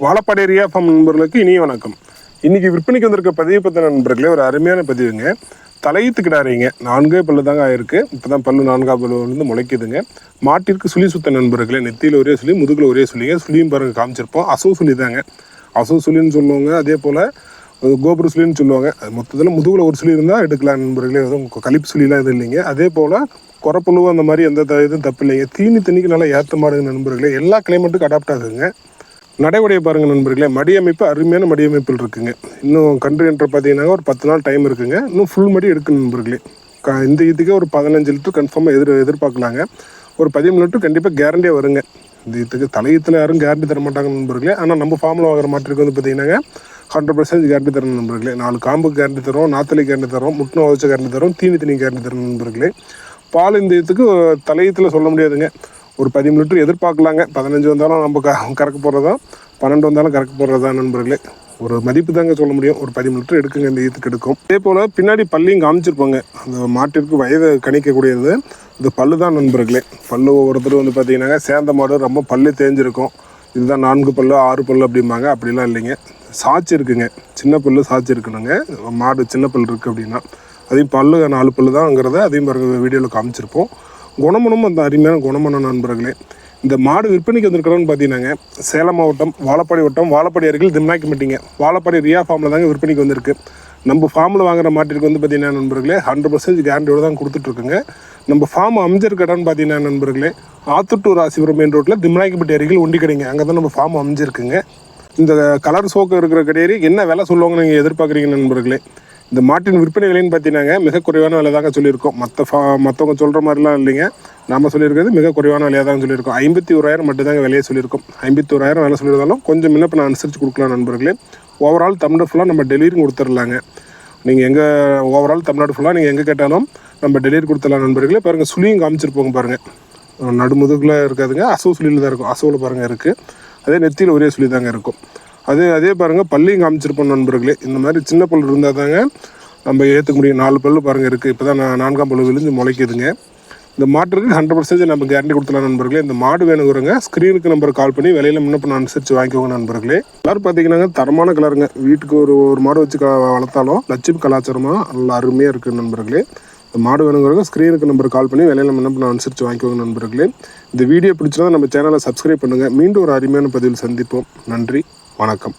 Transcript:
Vazhapadi area form நண்பர்களுக்கு இனிய வணக்கம். இன்றைக்கி விற்பனைக்கு வந்திருக்க பதிவு பற்றின நண்பர்களே ஒரு அருமையான பதிவுங்க. தலையீத்து கிடாரிங்க, 4 பல்லு தாங்க ஆயிருக்கு. இப்போ தான் பல்லு 4ஆம் பல்லு வந்து முளைக்குதுங்க. மாட்டிற்கு சுழி சுத்த நண்பர்களே, நெத்தியில் ஒரே சுழி, முதுகில் ஒரே சுழிங்க. சுழியும் பாருங்கள் காமிச்சிருப்போம். அசவு சுழி தாங்க, அசவு சுழின்னு சொல்லுவாங்க. அதே போல் கோபுர சுழின்னு சொல்லுவாங்க. அது மொத்தத்தில் முதுகில் ஒரு சுழி இருந்தால் எடுக்கலாம் நண்பர்களே, எதுவும் கழிப்பு சுழிலாம் எதுவும் இல்லைங்க. அதே போல் குறப்புழுவு அந்த மாதிரி எந்த இதுவும் தப்பு இல்லைங்க. தண்ணிக்கு நல்லா ஏற்ற மாடுங்க நண்பர்களே, எல்லா கிளைமேட்டுக்கும் அடாப்ட் ஆகுதுங்க. நடைமுறையை பாருங்கள் நண்பர்களே, மடி அமைப்பு அருமையான மடி அமைப்பில் இருக்குங்க. இன்னும் கன்று என்ற பார்த்தீங்கன்னா ஒரு 10 நாள் டைம் இருக்குங்க. இன்னும் ஃபுல் மடி எடுக்கணும் நண்பர்களே. இந்த இதுக்கே ஒரு 15 லிட்டர் கன்ஃபார்மாக எதிர்பார்க்கலாங்க. ஒரு 13 லிட்டர் கண்டிப்பாக கேரண்டியாக வருங்க. இந்த இதுக்கு தலையத்தில் யாரும் கேரண்டி தர மாட்டாங்க நண்பர்களே. ஆனால் நம்ம ஃபார்மில் வாங்குற மாட்டிற்கு வந்து பார்த்தீங்கன்னா 100% கேரண்டி தரணும் நண்பர்களே. 4 காம்புக்கு கேரண்டி தரோம், நாத்தலி கேரண்டி தரோம், முட்டின உதச்ச கேரண்டி தரோம், தீனி கேரண்டி தரோம் நண்பர்களே. பால் இந்த இதுக்கு தலையத்தில் சொல்ல முடியாதுங்க. ஒரு 13 லிட்டர் எதிர்பார்க்கலாங்க. 15 வந்தாலும் நம்ம கறக்க போகிறதா, 12 வந்தாலும் கறக்க போகிறதா நண்பர்களே. ஒரு மதிப்பு தாங்க சொல்ல முடியும். ஒரு 13 லிட்டர் எடுக்குங்க, இந்த ஈத்துக்கு எடுக்கும். அதே போல் பின்னாடி பல்லையும் காமிச்சிருப்பாங்க. அந்த மாட்டிற்கு வயதை கணிக்கக்கூடியது இந்த பல்லு தான் நண்பர்களே. பல்லு ஒவ்வொருத்தர் வந்து பார்த்தீங்கன்னா சேர்ந்த மாடு ரொம்ப பல்லு தேஞ்சிருக்கும். இதுதான் 4 பல்லு 6 பல்லு அப்படிம்பாங்க. அப்படிலாம் இல்லைங்க, சாட்சி இருக்குங்க. சின்ன பல்லு சாட்சி இருக்கணுங்க. மாடு சின்ன பல்லு இருக்குது அப்படின்னா அதையும் பல்லு 4 பல்லு தான்ங்கிறத அதையும் பாருங்கள் வீடியோவில் காமிச்சிருப்போம். குணமனும் அந்த அருமையான குணமான நண்பர்களே. இந்த மாடு விற்பனைக்கு வந்திருக்கிறோன்னு பார்த்தீங்கன்னாங்க, சேலம் மாவட்டம் வாழப்பாடி வட்டம் வாழப்பாடி அருகில் திம்னாக்கிப்பட்டிங்க வாழப்பாடி ரியா ஃபார்மில் தாங்க விற்பனைக்கு வந்திருக்கு. நம்ம ஃபார்மில் வாங்குற மாட்டிற்கு வந்து பார்த்தீங்கன்னா நண்பர்களே 100% கேரண்டியோடு தான் கொடுத்துட்ருக்குங்க. நம்ம ஃபார்ம் அமைஞ்சிருக்கடான்னு பார்த்தீங்கன்னா நண்பர்களே, ஆத்தூர் ராசிபுரம் மெயின் ரோட்டில் திம்னாக்கிப்பட்டி அருகில் ஒண்டி கடைங்க. அங்கே தான் நம்ம ஃபார்ம் அமைஞ்சிருக்குங்க. இந்த கலர் சோக்கு இருக்கிற கடையேறி என்ன விலை சொல்லுவாங்க நீங்கள் எதிர்பார்க்குறீங்க நண்பர்களே. இந்த மாட்டின் விற்பனை விலைன்னு பார்த்தீங்கன்னா மிக குறைவான விலை தாங்க சொல்லியிருக்கோம். மற்றவங்க சொல்கிற மாதிரிலாம் இல்லைங்க. நம்ம சொல்லியிருக்கிறது மிக குறைவான விலையாக தான் சொல்லியிருக்கோம். 51,000 மட்டும் தாங்க விலையை சொல்லியிருக்கோம். 51,000 விலை சொல்லியிருந்தாலும் கொஞ்சம் முன்ன நான் அனுசரித்து கொடுக்கலாம் நண்பர்களே. ஓவரால் தமிழ்நாடு ஃபுல்லாக நம்ம டெலிவரியும் கொடுத்துடலாங்க. நீங்கள் எங்கே ஓவரால் தமிழ்நாடு ஃபுல்லாக நீங்கள் எங்கே கேட்டாலும் நம்ம டெலிவரி கொடுத்துடலாம் நண்பர்களே. பாருங்கள் சுழியும் காமிச்சிருப்போங்க பாருங்கள். நடுமுதுகில் இருக்காதுங்க, அசவு சுழியில் தான் இருக்கும். அசவில் பாருங்கள் இருக்குது. அதே நெத்தியில் ஒரே சுழி தாங்க இருக்கும். அதே பாருங்கள் பல்லையும் காமிச்சிருப்போம் நண்பர்களே. இந்த மாதிரி சின்ன பல் இருந்தால் தாங்க நம்ம ஏற்றுக்க முடியும். 4 பல்லு பாருங்கள் இருக்குது. இப்போ தான் 4ஆம் பல்லு விழுந்து முளைக்குதுங்க. இந்த மாட்டுக்கு 100% நம்ம கேரண்டி கொடுத்துலாம் நண்பர்களே. இந்த மாடு வேணுங்கிறங்க ஸ்க்ரீனுக்கு நம்பர் கால் பண்ணி விலையில் முன்னப்ப அனுசரித்து வாங்கிக்கோங்க நண்பர்களே. கலர் பார்த்தீங்கன்னா தரமான கலருங்க. வீட்டுக்கு ஒரு மாடு வச்சு வளர்த்தாலும் லட்சுமி கலாச்சாரமாக நல்லா அருமையாக இருக்குது நண்பர்களே. இந்த மாடு வேணுங்கிறவங்க ஸ்க்ரீனுக்கு நம்பர் கால் பண்ணி விலையில் முன்னப்ப அனுசரித்து வாங்கிக்கோங்க நண்பர்களே. இந்த வீடியோ பிடிச்சிருந்தா நம்ம சேனலை சப்ஸ்கிரைப் பண்ணுங்கள். மீண்டும் ஒரு அருமையான பதிவில் சந்திப்போம். நன்றி, வணக்கம்.